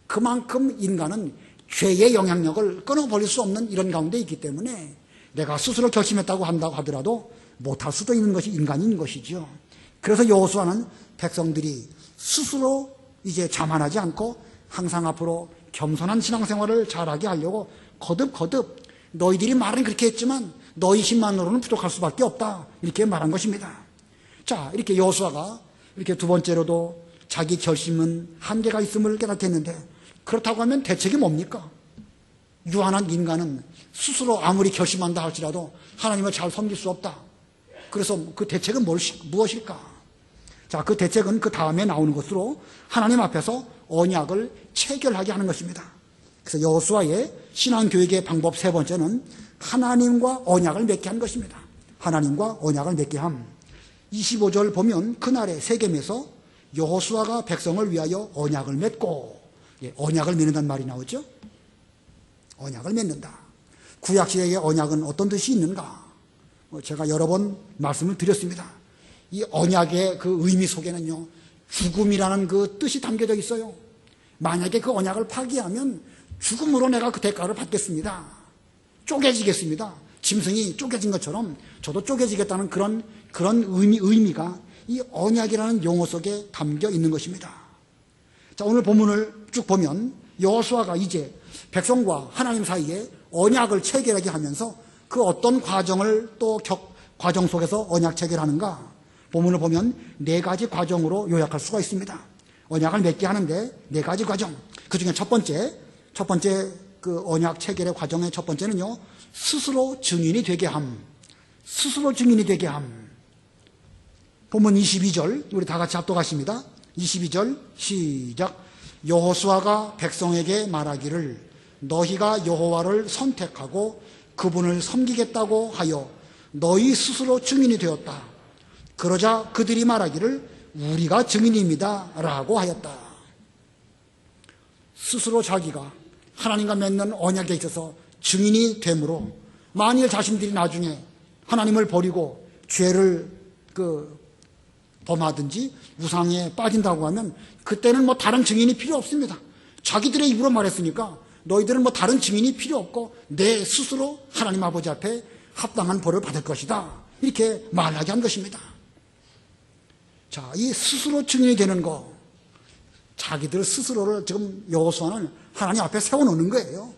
그만큼 인간은 죄의 영향력을 끊어버릴 수 없는 이런 가운데 있기 때문에 내가 스스로 결심했다고 한다고 하더라도 못할 수도 있는 것이 인간인 것이죠. 그래서 여호수아는 백성들이 스스로 이제 자만하지 않고 항상 앞으로 겸손한 신앙생활을 잘하게 하려고 거듭거듭 너희들이 말은 그렇게 했지만 너희 힘만으로는 부족할 수밖에 없다 이렇게 말한 것입니다. 자, 이렇게 여호수아가 이렇게 두 번째로도 자기 결심은 한계가 있음을 깨닫게 했는데 그렇다고 하면 대책이 뭡니까? 유한한 인간은 스스로 아무리 결심한다 할지라도 하나님을 잘 섬길 수 없다. 그래서 그 대책은 무엇일까? 자, 그 대책은 그 다음에 나오는 것으로 하나님 앞에서 언약을 체결하게 하는 것입니다. 그래서 여호수아의 신앙교육의 방법 세 번째는 하나님과 언약을 맺게 하는 것입니다. 하나님과 언약을 맺게 함. 25절 보면 그날의 세겜에서 여호수아가 백성을 위하여 언약을 맺고, 언약을 맺는다는 말이 나오죠. 언약을 맺는다. 구약시대의 언약은 어떤 뜻이 있는가? 제가 여러 번 말씀을 드렸습니다. 이 언약의 그 의미 속에는요, 죽음이라는 그 뜻이 담겨져 있어요. 만약에 그 언약을 파기하면 죽음으로 내가 그 대가를 받겠습니다. 쪼개지겠습니다. 짐승이 쪼개진 것처럼 저도 쪼개지겠다는 그런 의미가 이 언약이라는 용어 속에 담겨 있는 것입니다. 자, 오늘 본문을 쭉 보면 여호수아가 이제 백성과 하나님 사이에 언약을 체결하게 하면서 그 어떤 과정을 또 과정 속에서 언약 체결하는가? 본문을 보면 4가지 과정으로 요약할 수가 있습니다. 언약을 맺게 하는데 4가지 과정. 그 중에 첫 번째 그 언약 체결의 과정의 첫 번째는요, 스스로 증인이 되게 함. 스스로 증인이 되게 함. 본문 22절, 우리 다 같이 합독하십니다. 22절, 시작. 여호수아가 백성에게 말하기를 너희가 여호와를 선택하고 그분을 섬기겠다고 하여 너희 스스로 증인이 되었다. 그러자 그들이 말하기를 우리가 증인입니다 라고 하였다. 스스로 자기가 하나님과 맺는 언약에 있어서 증인이 되므로 만일 자신들이 나중에 하나님을 버리고 죄를 범하든지 우상에 빠진다고 하면 그때는 뭐 다른 증인이 필요 없습니다. 자기들의 입으로 말했으니까 너희들은 뭐 다른 증인이 필요 없고 내 스스로 하나님 아버지 앞에 합당한 벌을 받을 것이다. 이렇게 말하게 한 것입니다. 자, 이 스스로 증인이 되는 거, 자기들 스스로를 지금 여호수아는 하나님 앞에 세워놓는 거예요.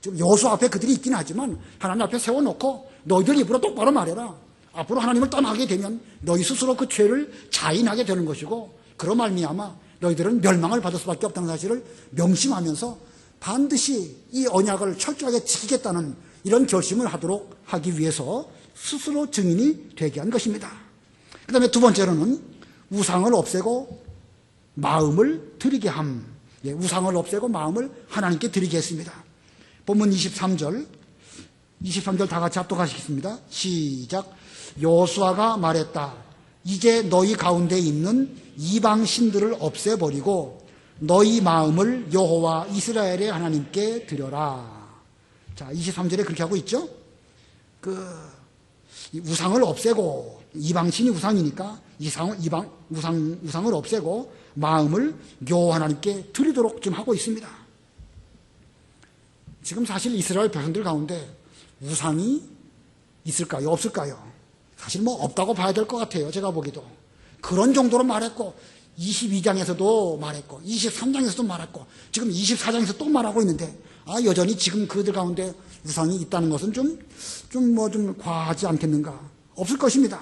지금 여호수아 앞에 그들이 있긴 하지만 하나님 앞에 세워놓고 너희들 입으로 똑바로 말해라. 앞으로 하나님을 떠나게 되면 너희 스스로 그 죄를 자인하게 되는 것이고 그로 말미암아 너희들은 멸망을 받을 수밖에 없다는 사실을 명심하면서 반드시 이 언약을 철저하게 지키겠다는 이런 결심을 하기 위해서 스스로 증인이 되게 한 것입니다. 그 다음에 두 번째로는 우상을 없애고 마음을 드리게 함. 예, 우상을 없애고 마음을 하나님께 드리게 했습니다. 본문 23절 다 같이 합독하시겠습니다. 시작. 여호수아가 말했다. 이제 너희 가운데 있는 이방 신들을 없애버리고 너희 마음을 여호와 이스라엘의 하나님께 드려라. 자, 23절에 그렇게 하고 있죠. 우상을 없애고, 이방신이 우상이니까 우상을 없애고 마음을 여호와 하나님께 드리도록 지금 하고 있습니다. 지금 사실 이스라엘 백성들 가운데 우상이 있을까요? 없을까요? 사실 뭐 없다고 봐야 될 것 같아요. 제가 보기도. 그런 정도로 말했고 22장에서도 말했고 23장에서도 말했고 지금 24장에서 또 말하고 있는데 여전히 지금 그들 가운데 우상이 있다는 것은 좀 과하지 않겠는가? 없을 것입니다.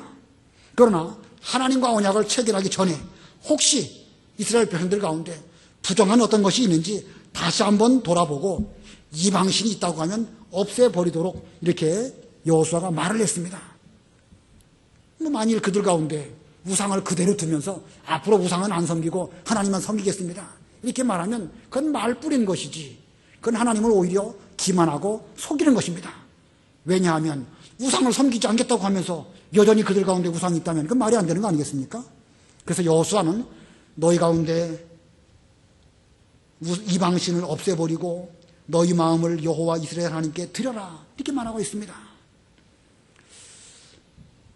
그러나 하나님과 언약을 체결하기 전에 혹시 이스라엘 백성들 가운데 부정한 어떤 것이 있는지 다시 한번 돌아보고 이방신이 있다고 하면 없애버리도록 이렇게 여호수아가 말을 했습니다. 만일 그들 가운데 우상을 그대로 두면서 앞으로 우상은 안 섬기고 하나님만 섬기겠습니다. 이렇게 말하면 그건 말뿐인 것이지 그건 하나님을 오히려 기만하고 속이는 것입니다. 왜냐하면 우상을 섬기지 않겠다고 하면서 여전히 그들 가운데 우상이 있다면 그건 말이 안 되는 거 아니겠습니까? 그래서 여호수아는 너희 가운데 이방신을 없애버리고 너희 마음을 여호와 이스라엘 하나님께 드려라 이렇게 말하고 있습니다.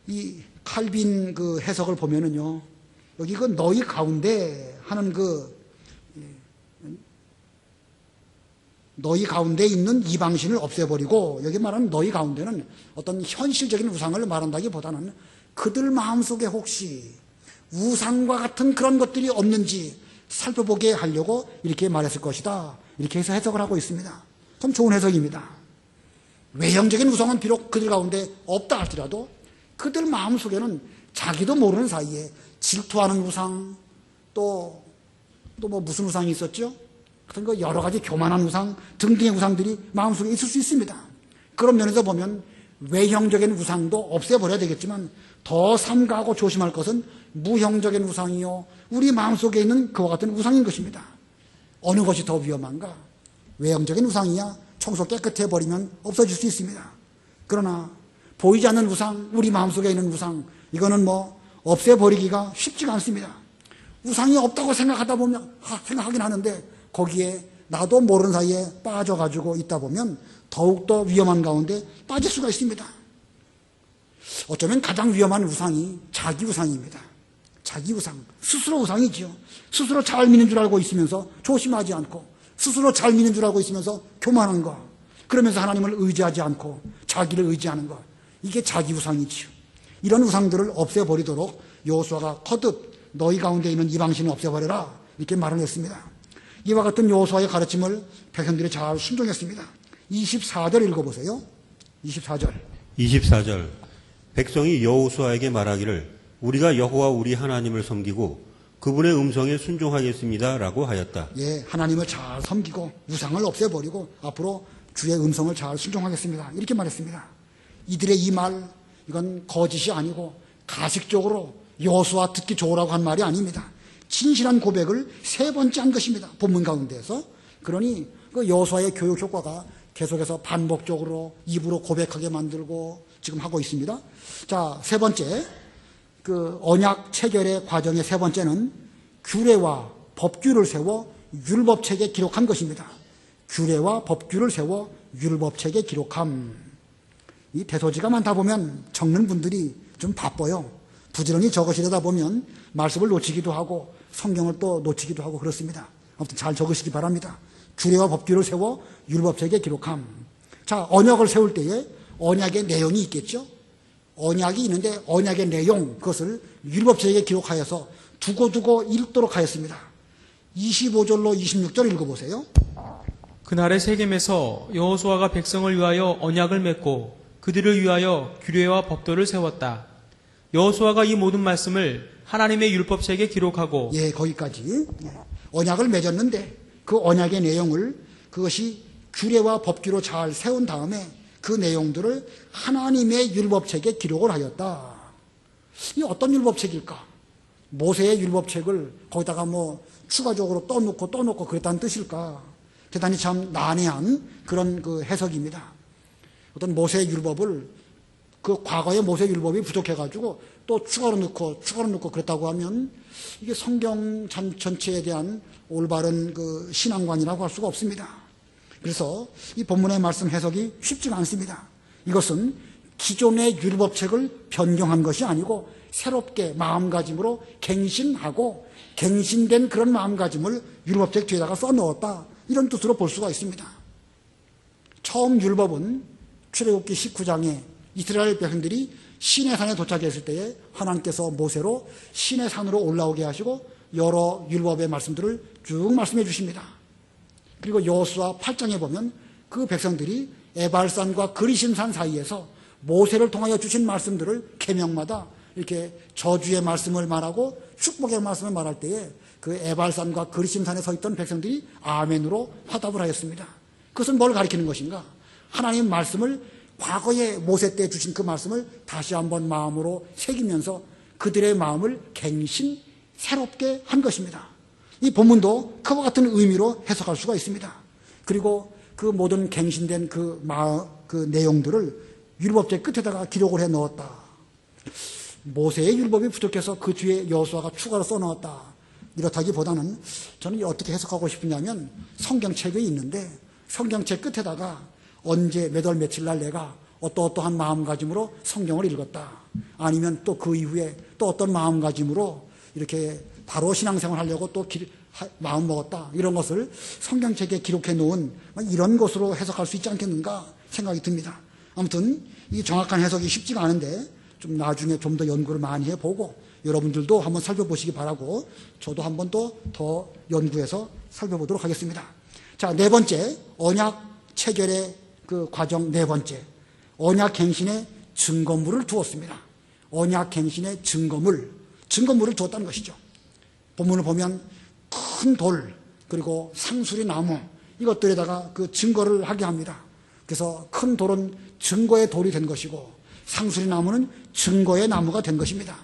이 칼빈 해석을 보면은요, 여기 너희 가운데 하는 너희 가운데 있는 이방신을 없애버리고 여기 말하는 너희 가운데는 어떤 현실적인 우상을 말한다기보다는 그들 마음속에 혹시 우상과 같은 그런 것들이 없는지 살펴보게 하려고 이렇게 말했을 것이다. 이렇게 해서 해석을 하고 있습니다. 참 좋은 해석입니다. 외형적인 우상은 비록 그들 가운데 없다 할지라도 그들 마음속에는 자기도 모르는 사이에 질투하는 우상, 또 무슨 우상이 있었죠? 하여튼 여러 가지 교만한 우상 등등의 우상들이 마음속에 있을 수 있습니다. 그런 면에서 보면 외형적인 우상도 없애버려야 되겠지만 더 삼가하고 조심할 것은 무형적인 우상이요 우리 마음속에 있는 그와 같은 우상인 것입니다. 어느 것이 더 위험한가? 외형적인 우상이야 청소 깨끗해 버리면 없어질 수 있습니다. 그러나 보이지 않는 우상, 우리 마음속에 있는 우상, 이거는 없애버리기가 쉽지가 않습니다. 우상이 없다고 생각하긴 하는데 거기에 나도 모르는 사이에 빠져가지고 있다 보면 더욱더 위험한 가운데 빠질 수가 있습니다. 어쩌면 가장 위험한 우상이 자기 우상입니다. 자기 우상, 스스로 우상이지요. 스스로 잘 믿는 줄 알고 있으면서 조심하지 않고 스스로 잘 믿는 줄 알고 있으면서 교만한 거, 그러면서 하나님을 의지하지 않고 자기를 의지하는 것, 이게 자기 우상이지요. 이런 우상들을 없애버리도록 여호수아가 거듭 너희 가운데 있는 이방신을 없애버려라 이렇게 말을 했습니다. 이와 같은 여호수아의 가르침을 백성들이 잘 순종했습니다. 24절 읽어보세요. 24절. 24절 백성이 여호수아에게 말하기를 우리가 여호와 우리 하나님을 섬기고 그분의 음성에 순종하겠습니다라고 하였다. 예, 하나님을 잘 섬기고 우상을 없애버리고 앞으로 주의 음성을 잘 순종하겠습니다. 이렇게 말했습니다. 이들의 이 말, 이건 거짓이 아니고 가식적으로 여호수아 듣기 좋으라고 한 말이 아닙니다. 진실한 고백을 세 번째 한 것입니다. 본문 가운데에서. 그러니 그 여호수아의 교육 효과가 계속해서 반복적으로 입으로 고백하게 만들고 지금 하고 있습니다. 자, 세 번째, 그 언약 체결의 과정의 세 번째는 규례와 법규를 세워 율법책에 기록한 것입니다. 규례와 법규를 세워 율법책에 기록함. 이 대소지가 많다 보면 적는 분들이 좀 바빠요. 부지런히 적으시려다 보면 말씀을 놓치기도 하고 성경을 또 놓치기도 하고 그렇습니다. 아무튼 잘 적으시기 바랍니다. 규례와 법규를 세워 율법책에 기록함. 자, 언약을 세울 때에 언약의 내용이 있겠죠. 언약이 있는데 언약의 내용, 그것을 율법책에 기록하여서 두고두고 읽도록 하였습니다. 25절로 26절 읽어보세요. 그날의 세겜에서 여호수아가 백성을 위하여 언약을 맺고 그들을 위하여 규례와 법도를 세웠다. 여호수아가 이 모든 말씀을 하나님의 율법책에 기록하고 예, 거기까지. 예. 언약을 맺었는데 그 언약의 내용을 그것이 규례와 법규로 잘 세운 다음에 그 내용들을 하나님의 율법책에 기록을 하였다. 이 어떤 율법책일까? 모세의 율법책을 거기다가 뭐 추가적으로 떠놓고 그랬다는 뜻일까? 대단히 참 난해한 그런 그 해석입니다. 어떤 모세의 율법을 그 과거의 모세 율법이 부족해가지고 또 추가로 넣고 그랬다고 하면 이게 성경 전체에 대한 올바른 그 신앙관이라고 할 수가 없습니다. 그래서 이 본문의 말씀 해석이 쉽지가 않습니다. 이것은 기존의 율법책을 변경한 것이 아니고 새롭게 마음가짐으로 갱신하고 갱신된 그런 마음가짐을 율법책 뒤에다가 써넣었다. 이런 뜻으로 볼 수가 있습니다. 처음 율법은 출애굽기 19장에 이스라엘 백성들이 시내산에 도착했을 때에 하나님께서 모세로 시내산으로 올라오게 하시고 여러 율법의 말씀들을 쭉 말씀해 주십니다. 그리고 여호수아 8장에 보면 그 백성들이 에발산과 그리심산 사이에서 모세를 통하여 주신 말씀들을 계명마다 이렇게 저주의 말씀을 말하고 축복의 말씀을 말할 때에 그 에발산과 그리심산에 서 있던 백성들이 아멘으로 화답을 하였습니다. 그것은 뭘 가리키는 것인가? 하나님 말씀을 과거에 모세 때 주신 그 말씀을 다시 한번 마음으로 새기면서 그들의 마음을 갱신, 새롭게 한 것입니다. 이 본문도 그와 같은 의미로 해석할 수가 있습니다. 그리고 그 모든 갱신된 그 내용들을 율법책 끝에다가 기록을 해 넣었다. 모세의 율법이 부족해서 그 뒤에 여호수아가 추가로 써넣었다. 이렇다기보다는 저는 어떻게 해석하고 싶으냐면 성경책이 있는데 성경책 끝에다가 언제 몇 월 며칠 날 내가 어떠한 마음가짐으로 성경을 읽었다. 아니면 또 그 이후에 또 어떤 마음가짐으로 이렇게 바로 신앙생활 하려고 또 마음 먹었다. 이런 것을 성경책에 기록해 놓은 이런 것으로 해석할 수 있지 않겠는가 생각이 듭니다. 아무튼 이 정확한 해석이 쉽지가 않은데 좀 나중에 좀 더 연구를 많이 해보고 여러분들도 한번 살펴보시기 바라고 저도 한번 더 연구해서 살펴보도록 하겠습니다. 자, 네 번째, 언약 체결의 그 과정 네 번째, 언약 갱신의 증거물을 두었습니다. 언약 갱신의 증거물을 두었다는 것이죠. 본문을 보면 큰 돌 그리고 상수리 나무 이것들에다가 그 증거를 하게 합니다. 그래서 큰 돌은 증거의 돌이 된 것이고 상수리 나무는 증거의 나무가 된 것입니다.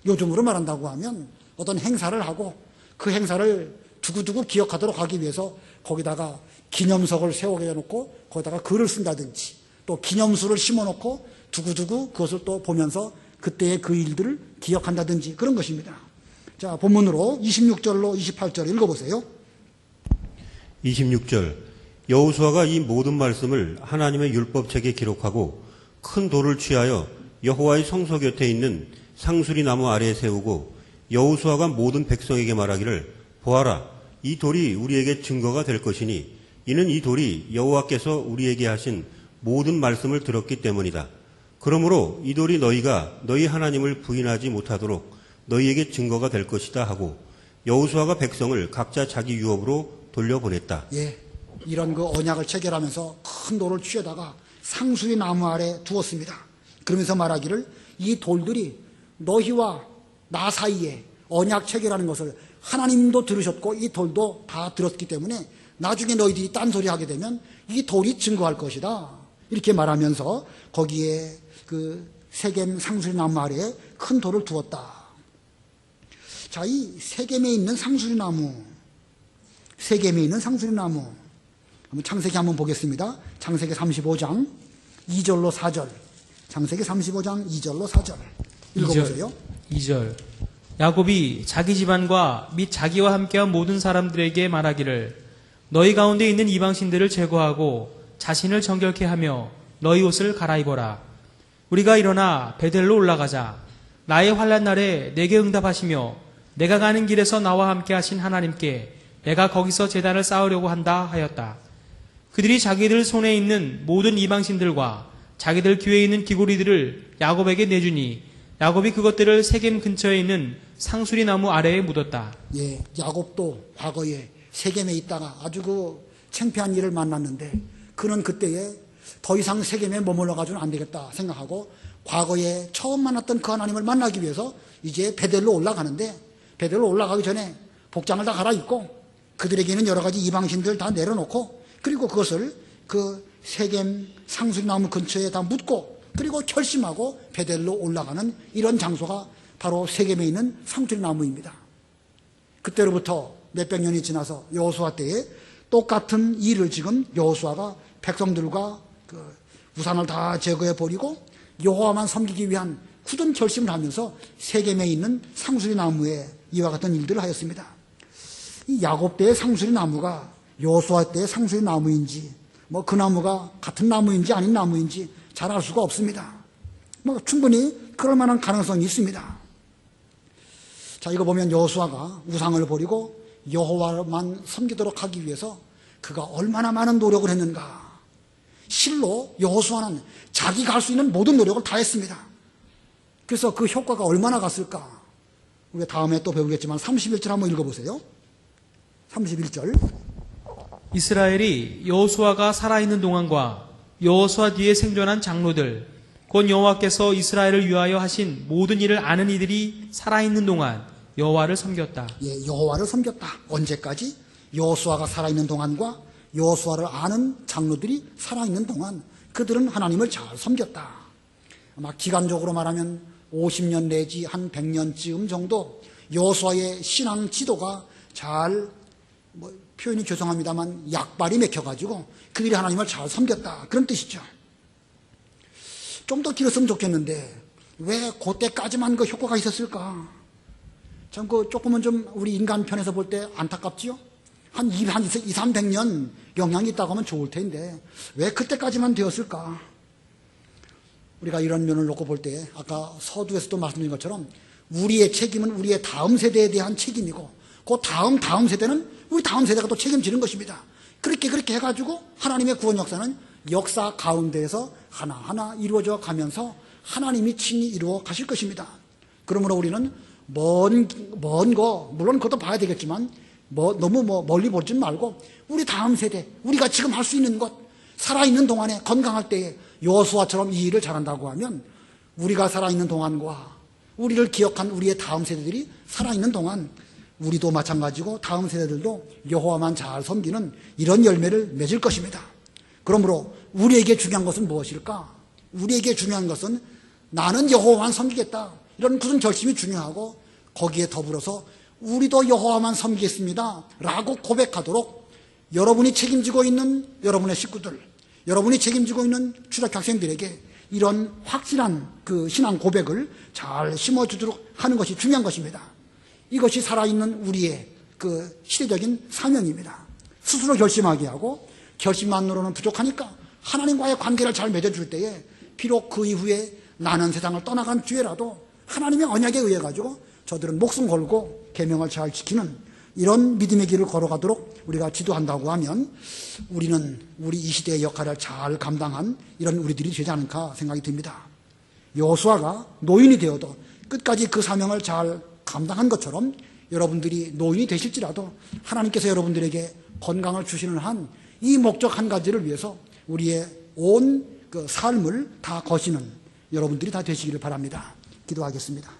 요즘으로 말한다고 하면 어떤 행사를 하고 그 행사를 두고두고 기억하도록 하기 위해서 거기다가 기념석을 세우게 해놓고 거기다가 글을 쓴다든지 또 기념수를 심어놓고 두고두고 그것을 또 보면서 그때의 그 일들을 기억한다든지 그런 것입니다. 자, 본문으로 26절로 28절 읽어보세요. 26절 여호수아가 이 모든 말씀을 하나님의 율법책에 기록하고 큰 돌을 취하여 여호와의 성소 곁에 있는 상수리 나무 아래에 세우고 여호수아가 모든 백성에게 말하기를 보아라 이 돌이 우리에게 증거가 될 것이니 이는 이 돌이 여호와께서 우리에게 하신 모든 말씀을 들었기 때문이다. 그러므로 이 돌이 너희가 너희 하나님을 부인하지 못하도록 너희에게 증거가 될 것이다 하고 여호수아가 백성을 각자 자기 유업으로 돌려보냈다. 예, 이런 그 언약을 체결하면서 큰 돌을 취해다가 상수리 나무 아래 두었습니다. 그러면서 말하기를 이 돌들이 너희와 나 사이에 언약 체결하는 것을 하나님도 들으셨고 이 돌도 다 들었기 때문에 나중에 너희들이 딴소리 하게 되면 이 돌이 증거할 것이다. 이렇게 말하면서 거기에 그 세겜 상수리 나무 아래에 큰 돌을 두었다. 자, 이 세겜에 있는 상수리 나무, 세겜에 있는 상수리 나무. 창세기 한번 보겠습니다. 창세기 35장 2절로 4절. 창세기 35장 2절로 4절. 읽어보세요. 2절. 야곱이 자기 집안과 및 자기와 함께한 모든 사람들에게 말하기를 너희 가운데 있는 이방신들을 제거하고 자신을 정결케 하며 너희 옷을 갈아입어라. 우리가 일어나 베델로 올라가자. 나의 환난 날에 내게 응답하시며 내가 가는 길에서 나와 함께 하신 하나님께 내가 거기서 제단을 쌓으려고 한다 하였다. 그들이 자기들 손에 있는 모든 이방신들과 자기들 귀에 있는 귀고리들을 야곱에게 내주니 야곱이 그것들을 세겜 근처에 있는 상수리 나무 아래에 묻었다. 예, 야곱도 과거에 세겜에 있다가 아주 그 창피한 일을 만났는데 그는 그때에 더 이상 세겜에 머물러가지고는 안 되겠다 생각하고 과거에 처음 만났던 그 하나님을 만나기 위해서 이제 베델로 올라가는데 베델로 올라가기 전에 복장을 다 갈아입고 그들에게는 여러 가지 이방신들 다 내려놓고 그리고 그것을 그 세겜 상수리 나무 근처에 다 묻고 그리고 결심하고 베델로 올라가는 이런 장소가 바로 세겜에 있는 상수리 나무입니다. 그때로부터 몇백 년이 지나서 여호수아 때에 똑같은 일을 지금 여호수아가 백성들과 그 우상을 다 제거해 버리고 여호와만 섬기기 위한 굳은 결심을 하면서 세겜에 있는 상수리 나무에 이와 같은 일들을 하였습니다. 이 야곱 때의 상수리 나무가 여호수아 때의 상수리 나무인지 뭐 그 나무가 같은 나무인지 아닌 나무인지 잘 알 수가 없습니다. 뭐 충분히 그럴 만한 가능성이 있습니다. 자, 이거 보면 여호수아가 우상을 버리고 여호와만 섬기도록 하기 위해서 그가 얼마나 많은 노력을 했는가. 실로 여호수아는 자기가 할 수 있는 모든 노력을 다 했습니다. 그래서 그 효과가 얼마나 갔을까. 우리가 다음에 또 배우겠지만 31절 한번 읽어보세요. 31절. 이스라엘이 여호수아가 살아있는 동안과 여호수아 뒤에 생존한 장로들 곧 여호와께서 이스라엘을 위하여 하신 모든 일을 아는 이들이 살아있는 동안 여호와를 섬겼다. 예, 여호와를 섬겼다. 언제까지? 여호수아가 살아있는 동안과 여호수아를 아는 장로들이 살아있는 동안 그들은 하나님을 잘 섬겼다. 아마 기간적으로 말하면 50년 내지 한 100년쯤 정도 여호수아의 신앙 지도가 잘 표현이 죄송합니다만 약발이 맥혀가지고 그들이 하나님을 잘 섬겼다. 그런 뜻이죠. 좀 더 길었으면 좋겠는데 왜 그때까지만 그 효과가 있었을까? 참 조금은 좀 우리 인간 편에서 볼 때 안타깝지요? 한 200~300년 영향이 있다고 하면 좋을 텐데 왜 그때까지만 되었을까? 우리가 이런 면을 놓고 볼 때 아까 서두에서도 말씀드린 것처럼 우리의 책임은 우리의 다음 세대에 대한 책임이고 그 다음 세대는 우리 다음 세대가 또 책임지는 것입니다. 그렇게 해가지고 하나님의 구원 역사는 역사 가운데에서 하나하나 이루어져 가면서 하나님이 친히 이루어 가실 것입니다. 그러므로 우리는 먼 거, 물론 그것도 봐야 되겠지만 너무 멀리 보지 말고 우리 다음 세대, 우리가 지금 할 수 있는 것, 살아있는 동안에 건강할 때에 여호수아처럼 이 일을 잘한다고 하면 우리가 살아있는 동안과 우리를 기억한 우리의 다음 세대들이 살아있는 동안 우리도 마찬가지고 다음 세대들도 여호와만 잘 섬기는 이런 열매를 맺을 것입니다. 그러므로 우리에게 중요한 것은 무엇일까? 우리에게 중요한 것은 나는 여호와만 섬기겠다. 이런 굳은 결심이 중요하고 거기에 더불어서 우리도 여호와만 섬기겠습니다. 라고 고백하도록 여러분이 책임지고 있는 여러분의 식구들, 여러분이 책임지고 있는 주력학생들에게 이런 확실한 그 신앙 고백을 잘 심어주도록 하는 것이 중요한 것입니다. 이것이 살아있는 우리의 그 시대적인 사명입니다. 스스로 결심하게 하고 결심만으로는 부족하니까 하나님과의 관계를 잘 맺어줄 때에 비록 그 이후에 나는 세상을 떠나간 뒤에라도 하나님의 언약에 의해 가지고 저들은 목숨 걸고 계명을 잘 지키는 이런 믿음의 길을 걸어가도록 우리가 지도한다고 하면 우리는 우리 이 시대의 역할을 잘 감당한 이런 우리들이 되지 않을까 생각이 듭니다. 여호수아가 노인이 되어도 끝까지 그 사명을 잘 감당한 것처럼 여러분들이 노인이 되실지라도 하나님께서 여러분들에게 건강을 주시는 한 이 목적 한 가지를 위해서 우리의 온 그 삶을 다 거시는 여러분들이 다 되시기를 바랍니다. 기도하겠습니다.